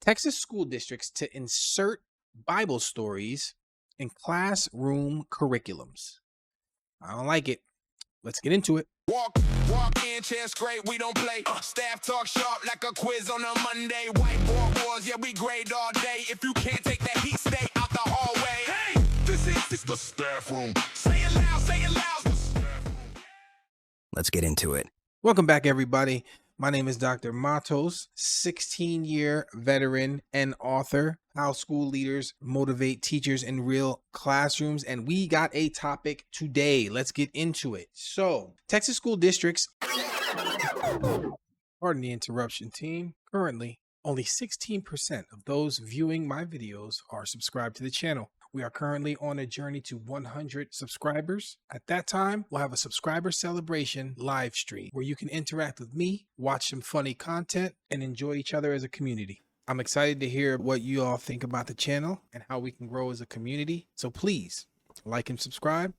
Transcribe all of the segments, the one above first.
Texas school districts to insert Bible stories in classroom curriculums. I don't like it. Let's get into it. Walk in, chest great, we don't play. Staff talk sharp like a quiz on a Monday. Whiteboard wars, yeah, we grade all day. If you can't take that heat, stay out the hallway. Hey, this is the staff room. Say it loud, say it loud. The staff room. Let's get into it. Welcome back, everybody. My name is Dr. Matos, 16-year veteran and author, How School Leaders Motivate Teachers in Real Classrooms. And we got a topic today. Let's get into it. So, Texas school districts, pardon the interruption, team. Currently, only 16% of those viewing my videos are subscribed to the channel. We are currently on a journey to 100 subscribers. At that time, we'll have a subscriber celebration live stream where you can interact with me, watch some funny content, and enjoy each other as a community. I'm excited to hear what you all think about the channel and how we can grow as a community. So please like and subscribe,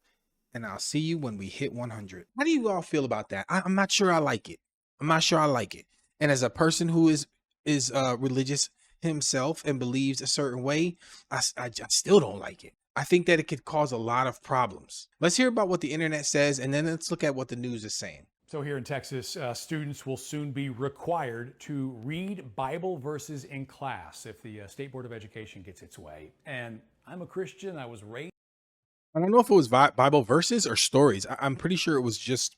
and I'll see you when we hit 100. How do you all feel about that? I'm not sure I like it. I'm not sure I like it. And as a person who is religious himself and believes a certain way, I still don't like it. I think that it could cause a lot of problems. Let's hear about what the internet says, and then let's look at what the news is saying. So here in Texas, students will soon be required to read Bible verses in class if the State Board of Education gets its way. And I'm a Christian. I was raised. I don't know if it was Bible verses or stories. I'm pretty sure it was just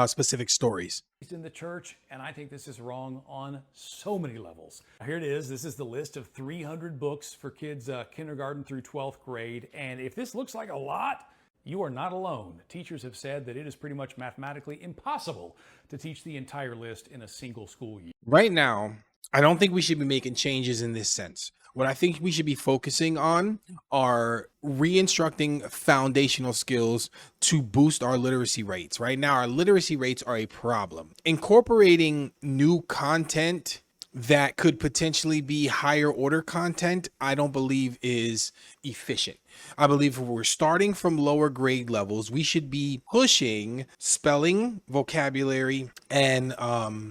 specific stories in the church, and I think this is wrong on so many levels. Here it is. This is the list of 300 books for kids kindergarten through 12th grade. And if this looks like a lot, you are not alone. Teachers have said that it is pretty much mathematically impossible to teach the entire list in a single school year. Right now, I don't think we should be making changes in this sense. What I think we should be focusing on are re-instructing foundational skills to boost our literacy rates. Right now, our literacy rates are a problem. Incorporating new content that could potentially be higher order content, I don't believe is efficient. I believe if we're starting from lower grade levels, we should be pushing spelling, vocabulary, and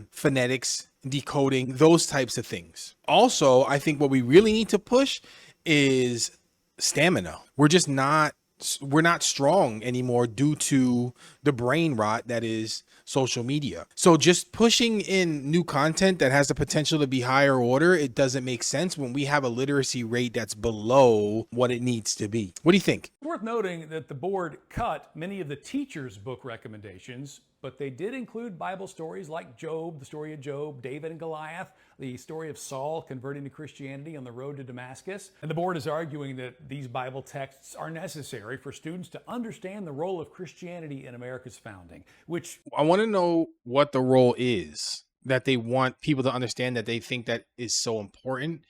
phonetics, decoding, those types of things. Also, I think what we really need to push is stamina. We're not strong anymore due to the brain rot that is social media. So just pushing in new content that has the potential to be higher order, it doesn't make sense when we have a literacy rate that's below what it needs to be. What do you think? It's worth noting that the board cut many of the teachers' book recommendations, but they did include Bible stories like Job, the story of Job, David and Goliath, the story of Saul converting to Christianity on the road to Damascus. And the board is arguing that these Bible texts are necessary for students to understand the role of Christianity in America's founding, which I want to know what the role is that they want people to understand, that they think that is so important.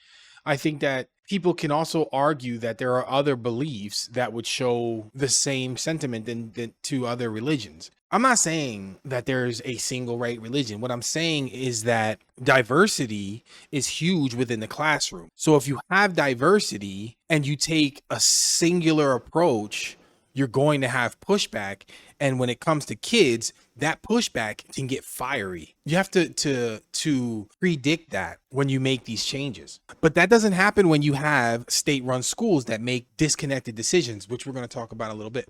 I think that people can also argue that there are other beliefs that would show the same sentiment than to other religions. I'm not saying that there's a single right religion. What I'm saying is that diversity is huge within the classroom. So if you have diversity and you take a singular approach, you're going to have pushback. And when it comes to kids, that pushback can get fiery. You have to predict that when you make these changes. But that doesn't happen when you have state-run schools that make disconnected decisions, which we're going to talk about a little bit.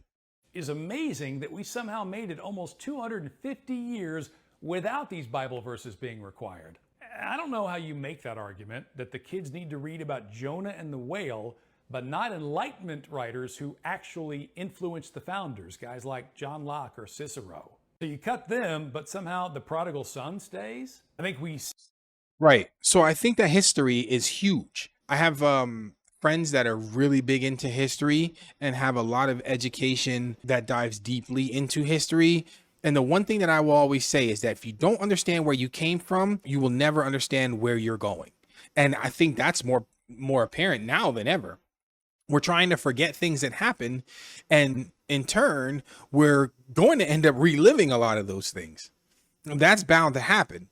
is amazing that we somehow made it almost 250 years without these Bible verses being required. I don't know how you make that argument that the kids need to read about Jonah and the whale, but not Enlightenment writers who actually influenced the founders, guys like John Locke or Cicero. So you cut them, but somehow the prodigal son stays? I think we... Right. So I think that history is huge. I have friends that are really big into history and have a lot of education that dives deeply into history. And the one thing that I will always say is that if you don't understand where you came from, you will never understand where you're going. And I think that's more apparent now than ever. We're trying to forget things that happen, and in turn, we're going to end up reliving a lot of those things. That's bound to happen.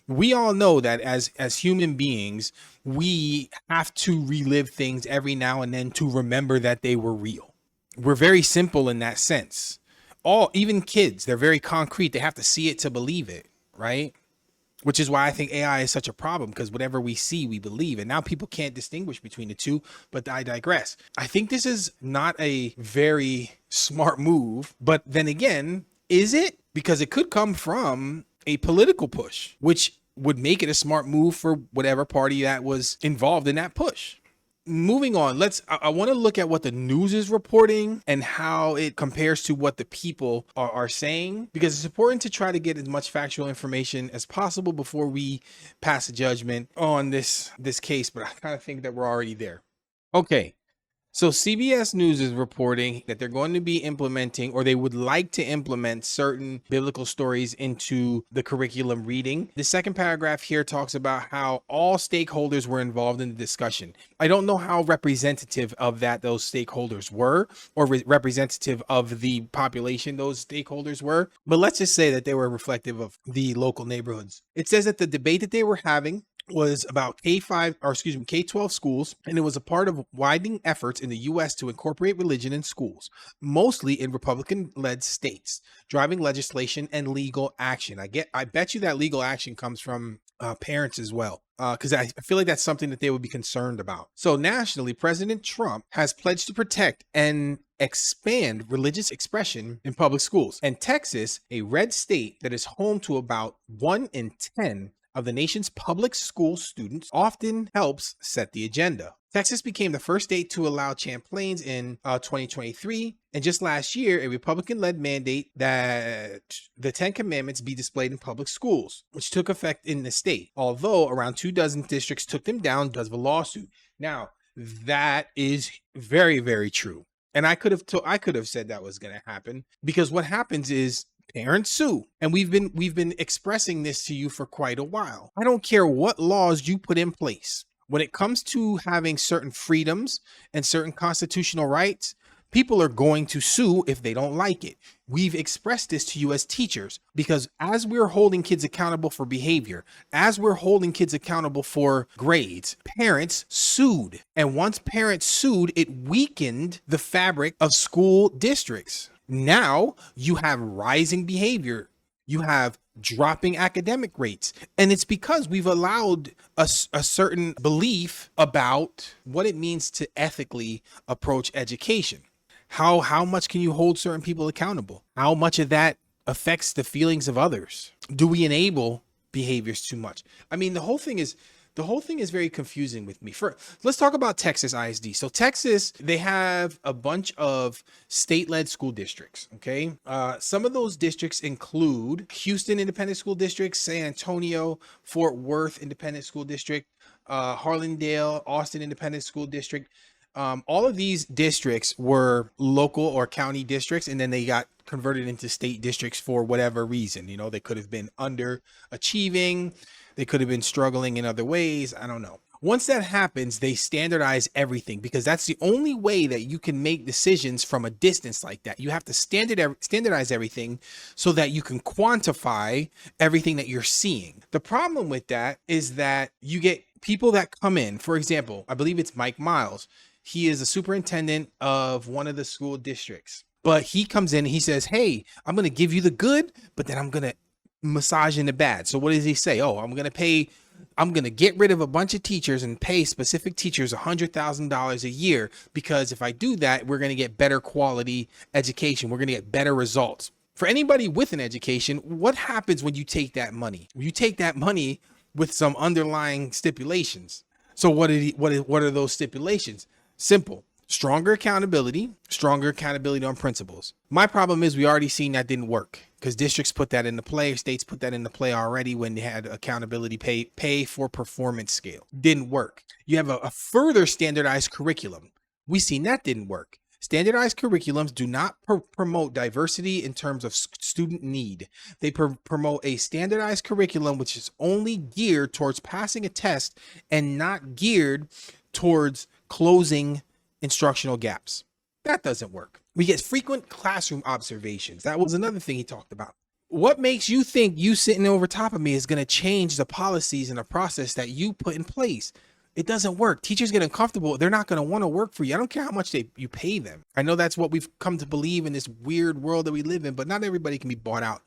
We all know that as human beings, we have to relive things every now and then to remember that they were real. We're very simple in that sense. Even kids, they're very concrete. They have to see it to believe it, right? which is why I think AI is such a problem, because whatever we see, we believe. And now people can't distinguish between the two, but I digress. I think this is not a very smart move, but then again, is it? Because it could come from a political push, which would make it a smart move for whatever party that was involved in that push. Moving on, I want to look at what the news is reporting and how it compares to what the people are saying, because it's important to try to get as much factual information as possible before we pass a judgment on this case. But I kind of think that we're already there. Okay. So CBS News is reporting that they're going to be implementing, or they would like to implement, certain biblical stories into the curriculum reading. The second paragraph here talks about how all stakeholders were involved in the discussion. I don't know how representative of that those stakeholders were, or representative of the population those stakeholders were, but let's just say that they were reflective of the local neighborhoods. It says that the debate that they were having was about K-12 schools, and it was a part of widening efforts in the U.S. to incorporate religion in schools, mostly in Republican-led states, driving legislation and legal action. I bet you that legal action comes from parents as well, because I feel like that's something that they would be concerned about. So nationally, President Trump has pledged to protect and expand religious expression in public schools. And Texas, a red state that is home to about 1 in 10 of the nation's public school students, often helps set the agenda. Texas became the first state to allow Champlains in 2023, and just last year, a Republican-led mandate that the 10 Commandments be displayed in public schools, which took effect in the state, although around 24 districts took them down because of a lawsuit. Now, that is very, very true. And I could have said that was going to happen, because what happens is parents sue, and we've been expressing this to you for quite a while. I don't care what laws you put in place. When it comes to having certain freedoms and certain constitutional rights, people are going to sue if they don't like it. We've expressed this to you as teachers, because as we're holding kids accountable for behavior, as we're holding kids accountable for grades, parents sued. And once parents sued, it weakened the fabric of school districts. Now you have rising behavior, you have dropping academic rates, and it's because we've allowed a certain belief about what it means to ethically approach education. How much can you hold certain people accountable? How much of that affects the feelings of others? Do we enable behaviors too much? I mean, the whole thing is very confusing with me. Let's talk about Texas ISD. So Texas, they have a bunch of state-led school districts, okay? Some of those districts include Houston Independent School District, San Antonio, Fort Worth Independent School District, Harlandale, Austin Independent School District. All of these districts were local or county districts, and then they got converted into state districts for whatever reason. You know, they could have been underachieving, they could have been struggling in other ways. I don't know. Once that happens, they standardize everything, because that's the only way that you can make decisions from a distance like that. You have to standardize everything so that you can quantify everything that you're seeing. The problem with that is that you get people that come in, for example, I believe it's Mike Miles. He is a superintendent of one of the school districts, but he comes in and he says, hey, I'm going to give you the good, but then I'm going to massage in the bad. So what does he say? Oh, I'm going to get rid of a bunch of teachers and pay specific teachers $100,000 a year, because if I do that, we're going to get better quality education. We're going to get better results. For anybody with an education, what happens when you take that money? You take that money with some underlying stipulations. So what are those stipulations? Simple. Stronger accountability on principles. My problem is we already seen that didn't work, because districts put that into play, states put that into play already when they had accountability pay for performance scale. Didn't work. You have a further standardized curriculum. We seen that didn't work. Standardized curriculums do not promote diversity in terms of student need. They promote a standardized curriculum which is only geared towards passing a test and not geared towards closing instructional gaps. That doesn't work. We get frequent classroom observations. That was another thing he talked about. What makes you think you sitting over top of me is going to change the policies and the process that you put in place? It doesn't work. Teachers get uncomfortable. They're not going to want to work for you. I don't care how much you pay them. I know that's what we've come to believe in this weird world that we live in, but not everybody can be bought out.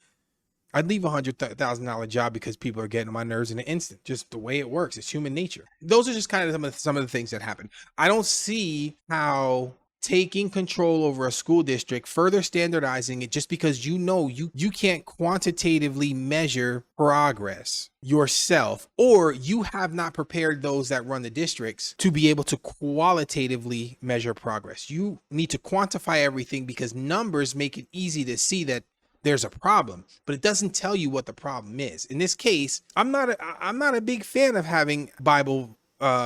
I'd leave $100,000 job because people are getting on my nerves in an instant. Just the way it works. It's human nature. Those are just kind of some of the things that happen. I don't see how taking control over a school district, further standardizing it just because you can't quantitatively measure progress yourself, or you have not prepared those that run the districts to be able to qualitatively measure progress. You need to quantify everything because numbers make it easy to see that there's a problem, but it doesn't tell you what the problem is. In this case, I'm not a big fan of having Bible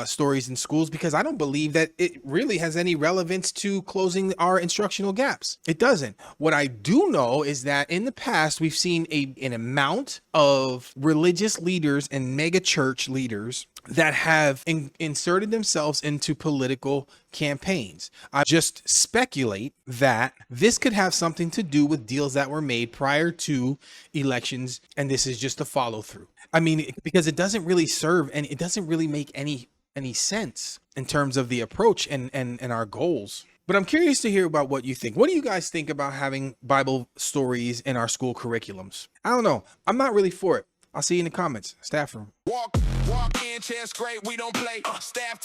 stories in schools because I don't believe that it really has any relevance to closing our instructional gaps. It doesn't. What I do know is that in the past, we've seen an amount of religious leaders and mega church leaders that have inserted themselves into political campaigns. I just speculate that this could have something to do with deals that were made prior to elections, and this is just a follow through. I mean, because it doesn't really serve and it doesn't really make any sense in terms of the approach and our goals. But I'm curious to hear about what you think. What do you guys think about having Bible stories in our school curriculums? I don't know. I'm not really for it. I'll see you in the comments. Staff room. Walk in, chance great, we don't play. Staff